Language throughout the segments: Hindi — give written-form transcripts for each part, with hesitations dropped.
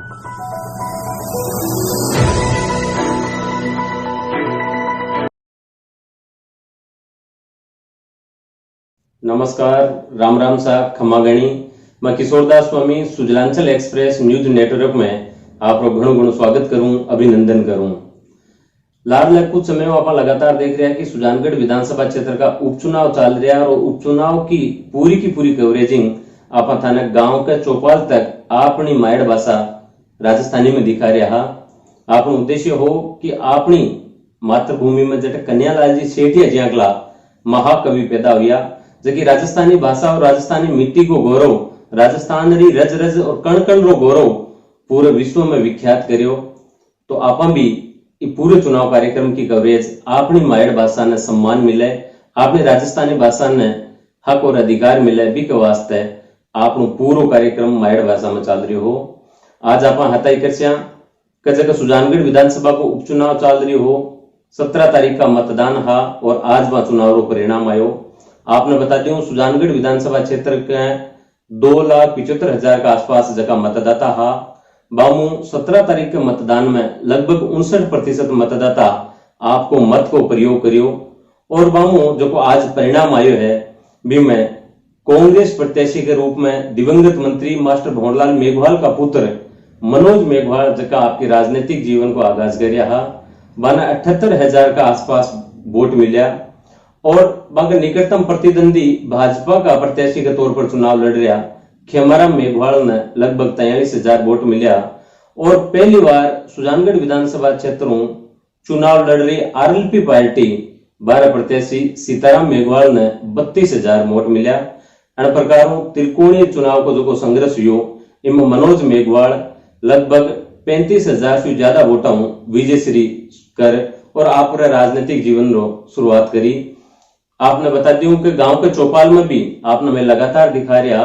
नमस्कार, राम राम सा खम्मा गणी। मैं किशोरदास स्वामी सुजलांचल एक्सप्रेस न्यूज नेटवर्क में आप घणो स्वागत करूं, अभिनंदन करूं। लाडले कुछ समय आप लगातार देख रहे हैं कि सुजानगढ़ विधानसभा क्षेत्र का उपचुनाव चल रहा है और उपचुनाव की पूरी कवरेजिंग आप थाने गांव के चौपाल तक अपनी मायड़ भाषा राजस्थानी में दिखा रहा। आप उद्देश्य हो कि अपनी मातृभूमि में जट कन्यालाल जी सेठिया जियाकला महाकवि पैदा हुआ, जबकि राजस्थानी भाषा और राजस्थानी मिट्टी को गौरव, राजस्थान री रज रज और कण कण रो गौरव पूरे विश्व में विख्यात करियो। तो आप भी पूरे चुनाव कार्यक्रम की कवरेज अपनी मायड़ भाषा ने सम्मान मिले, अपनी राजस्थानी भाषा ने हक और अधिकार मिले भी के वास्ते आप पूरा कार्यक्रम मायड़ भाषा में चल रही हो। आज आप हताई कर जगह सुजानगढ़ विधानसभा को उपचुनाव चल रही हो। 17 तारीख का मतदान हा और आज वह चुनाव रो परिणाम आयो। आपने बता दूं सुजानगढ़ विधानसभा क्षेत्र के 2,75,000 का आसपास जगह मतदाता हा। बामू 17 तारीख के मतदान में लगभग 59% मतदाता आपको मत को प्रयोग करियो और बामू जो को आज परिणाम आयो है भी में कांग्रेस प्रत्याशी के रूप में दिवंगत मंत्री मास्टर भंवरलाल मेघवाल का पुत्र मनोज मेघवाल जका आपके राजनीतिक जीवन को आगाज कर बाना 78,000 का आसपास वोट मिला और बाकी निकटतम प्रतिद्वंदी भाजपा का प्रत्याशी के तौर पर चुनाव लड़ रहा खेमाराम मेघवाल ने लगभग 43,000 वोट मिला और पहली बार सुजानगढ़ विधानसभा क्षेत्रों चुनाव लड़ रही आरएलपी पार्टी 12 प्रत्याशी सीताराम मेघवाल ने 32,000 वोट मिला। इन प्रकार त्रिकोणीय चुनाव को जो संघर्ष हुआ इनमें मनोज मेघवाल लगभग 35,000 से ज्यादा वोटों विजयश्री कर और आप राजनीतिक जीवन रो शुरुआत करी। आपने बता दूं कि गांव के चौपाल में भी आपने मैं लगातार दिखा रहा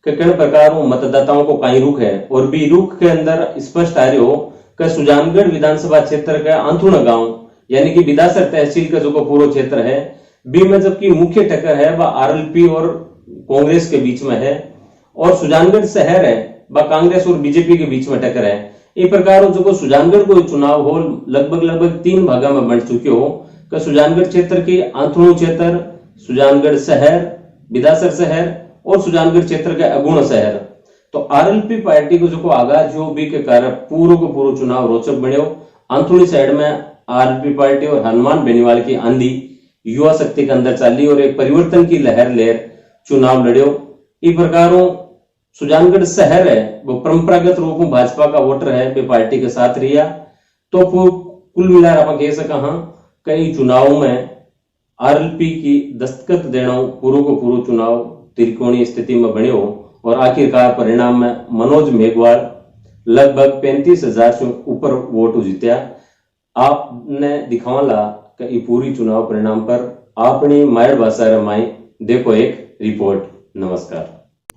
कि किन प्रकार मतदाताओं को कहीं रुख है और भी रुख के अंदर स्पष्ट आ रहे हो कि सुजानगढ़ विधानसभा क्षेत्र का अंथुण गांव यानी कि बिदासर तहसील का जो पूरा क्षेत्र है बी में जबकि मुख्य टक्कर है वह आरएलपी और कांग्रेस के बीच में है और सुजानगढ़ शहर है वह कांग्रेस और बीजेपी के बीच में टक्कर है। इस प्रकार जो सुजानगढ़ को चुनाव हो लगभग 3 भागा में बंट चुके हो कि सुजानगढ़ क्षेत्र के आंथणु क्षेत्र, सुजानगढ़ शहर, बिदासर शहर और सुजानगढ़ क्षेत्र के अगुण शहर। तो आरएलपी पार्टी को जो आगाज हो भी के कारण पूरा चुनाव रोचक बनो। आंथुणी साइड में आरएलपी पार्टी और हनुमान बेनीवाल की आंधी युवा शक्ति के अंदर चली और एक परिवर्तन की लहर चुनाव लड़ो। इस प्रकार सुजानगढ़ शहर है वो परंपरागत रूप में भाजपा का वोटर है वे पार्टी के साथ रिया। तो कुल मिलाकर आप कह सका हाँ कई चुनाव में आरएलपी की दस्तखत देना पूरा चुनाव त्रिकोणीय स्थिति में बने हो और आखिरकार परिणाम में मनोज मेघवाल लगभग 35,000 से ऊपर वोट जीत्या। आपने दिखावाला कि पूरी चुनाव परिणाम पर अपनी मायड़ भाषा रमाई देखो एक रिपोर्ट। नमस्कार।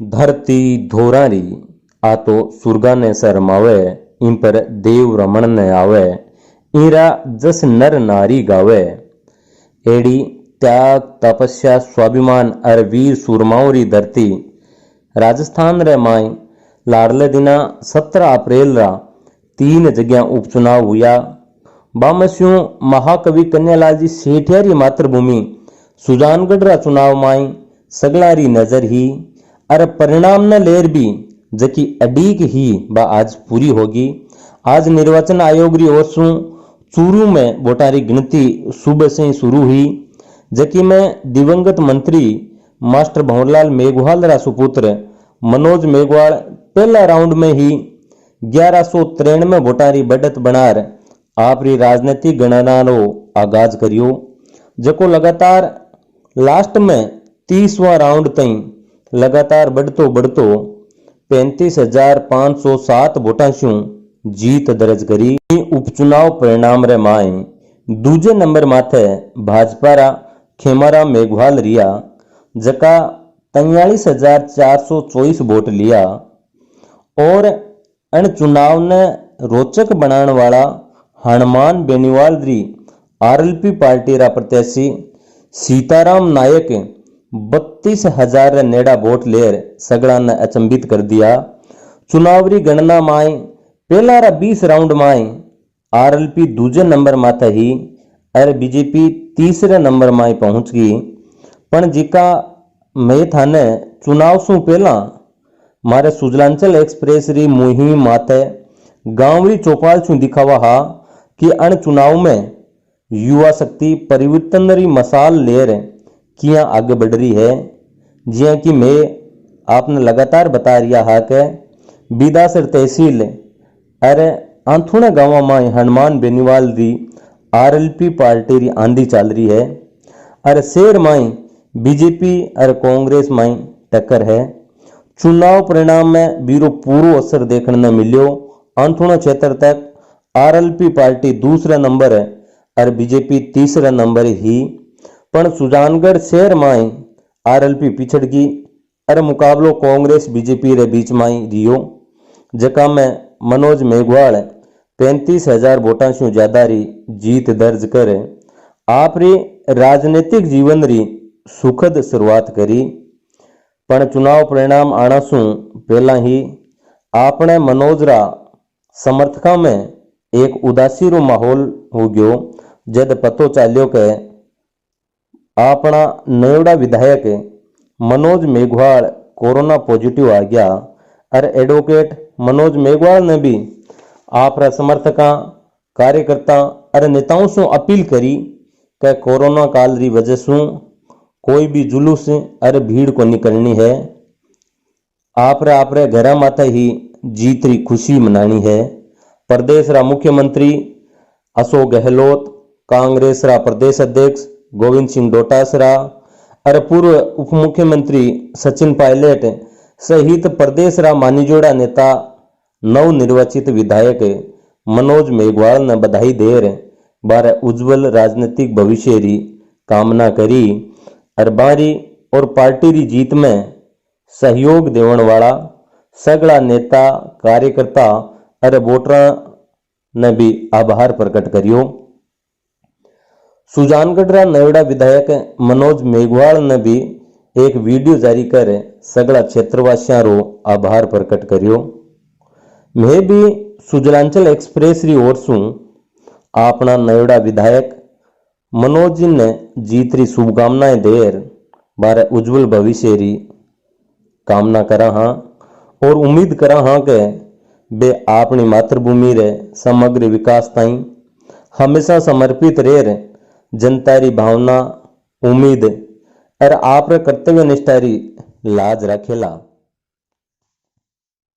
धरती धोरारी आ तो सुरगा ने शरमावे इन पर देव रमण ने आवे ईरा जस नर नारी गावे एड़ी त्याग तपस्या स्वाभिमान और वीर सूरमाओं री धरती राजस्थान रे माई लाडले दिना 17 अप्रैल रा 3 जगह उपचुनाव हुआ। बामस्यों महाकवि कन्यालाल जी सेठिया री मातृभूमि सुजानगढ़ रा चुनाव माई सगलारी नजर ही अरे परिणाम न लेर भी जकी अडीक ही बा आज पूरी होगी। आज निर्वाचन आयोग री ओर से चूरू में वोटारी गिनती सुबह से ही शुरू हुई जकी में दिवंगत मंत्री मास्टर भंवरलाल मेघवाल रा सुपुत्र मनोज मेघवाल पहला राउंड में ही 1193 वोटारी बढ़त बनार आपरी राजनीतिक गणना रो आगाज करियो जको लगातार लास्ट में 30वां राउंड तई लगातार बढ़तो 35,507 वोटा से जीत दर्ज करी। उपचुनाव परिणाम रे माए दूजे नंबर माथे भाजपा रा खेमाराम मेघवाल रिया जका 43,424 वोट लिया और अन चुनाव ने रोचक बनाने वाला हनुमान बेनीवाल री आरएलपी पार्टी रा प्रत्याशी सीताराम नायक 32,000 नेड़ा वोट लेर सगड़ा ने अचंबित कर दिया। चुनावरी गणना माई पहला रा 20 राउंड में आरएलपी दूजे नंबर माथे ही और बीजेपी तीसरे नंबर में पहुंच गई। पण जिका मैं थाने चुनाव सु पहला मारे सुजलांचल एक्सप्रेस री मुहिम माथे गांवड़ी चौपाल सु दिखावा हा कि अण चुनाव में युवा शक्ति परिवर्तन री मसाल लेर किया आगे बढ़ रही है। जिया कि मैं आपने लगातार बता रिया हा के बीदासर तहसील अरे आंथुणा गांव में हनुमान बेनीवाल री आरएलपी पार्टी री आंधी चल रही है। अरे शहर में बीजेपी और कांग्रेस में टक्कर है। चुनाव परिणाम में बीरो पूरो असर देखने न मिलियो। आंथुणा क्षेत्र तक आरएलपी पार्टी दूसरा नंबर है और बीजेपी तीसरा नंबर ही। पण सुजानगढ़ शहर में आरएलपी पिछड़ गई और मुकाबलो कांग्रेस बीजेपी रे बीच में रियो, जका में मनोज मेघवाल 35,000 वोटां से ज्यादा री जीत दर्ज कर आपरी राजनीतिक जीवन री सुखद शुरुआत करी। पण चुनाव परिणाम आना सु पहला ही आपने मनोज रा समर्थकों में एक उदासी रो माहौल हो गयो, जद पतो चाल्यो के अपना नेवड़ा विधायक मनोज मेघवाल कोरोना पॉजिटिव आ गया और एडवोकेट मनोज मेघवाल ने भी आपरा समर्थकों कार्यकर्ता और नेताओं से अपील करी कि कोरोना काल री वजह से कोई भी जुलूस और भीड़ को निकलनी है। आपरे घर माते ही जीत री खुशी मनानी है। प्रदेश रा मुख्यमंत्री अशोक गहलोत, कांग्रेस रा प्रदेश अध्यक्ष गोविंद सिंह डोटासरा और पूर्व उप मुख्यमंत्री सचिन पायलट सहित प्रदेश रा मानीजोड़ा नेता नवनिर्वाचित विधायक मनोज मेघवाल ने बधाई देर बारे उज्जवल राजनीतिक भविष्य री कामना करी और बारी और पार्टी री जीत में सहयोग देवन वाला सगला नेता कार्यकर्ता और वोटरां ने भी आभार प्रकट करियो। सुजानगढ़ रा नवेड़ा विधायक मनोज मेघवाल ने भी एक वीडियो जारी कर सगला क्षेत्रवासियों रो आभार प्रकट करियो। मैं भी सुजलांचल एक्सप्रेस री ओर सु अपना नवेड़ा विधायक मनोज जी ने जीत री शुभकामनाएं देर बारे उज्जवल भविष्य री कामना करा हाँ और उम्मीद करा हाँ के बे अपनी मातृभूमि रे समग्र विकास ताई हमेशा समर्पित रेर जनता री भावना उम्मीद और आप कर्तव्य निष्ठा री लाज रखेला।